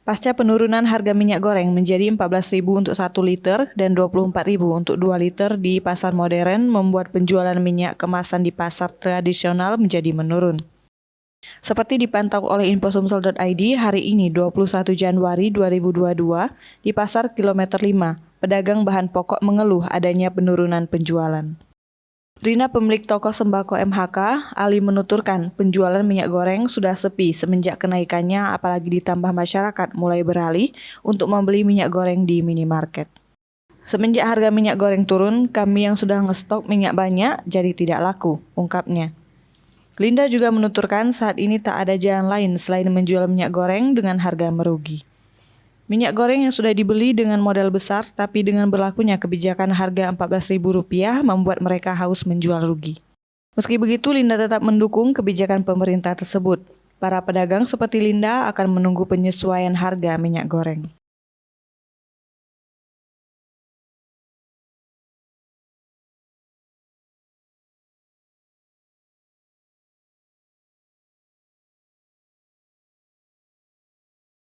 Pasca penurunan harga minyak goreng menjadi 14.000 untuk 1 liter dan 24.000 untuk 2 liter di pasar modern membuat penjualan minyak kemasan di pasar tradisional menjadi menurun. Seperti dipantau oleh infosumsel.id hari ini 21 Januari 2022 di pasar kilometer 5, pedagang bahan pokok mengeluh adanya penurunan penjualan. Rina, pemilik toko sembako MHK, Ali menuturkan penjualan minyak goreng sudah sepi semenjak kenaikannya, apalagi ditambah masyarakat mulai beralih untuk membeli minyak goreng di minimarket. Semenjak harga minyak goreng turun, kami yang sudah ngestok minyak banyak jadi tidak laku, ungkapnya. Linda juga menuturkan saat ini tak ada jalan lain selain menjual minyak goreng dengan harga merugi. Minyak goreng yang sudah dibeli dengan modal besar, tapi dengan berlakunya kebijakan harga Rp14.000 membuat mereka harus menjual rugi. Meski begitu, Linda tetap mendukung kebijakan pemerintah tersebut. Para pedagang seperti Linda akan menunggu penyesuaian harga minyak goreng.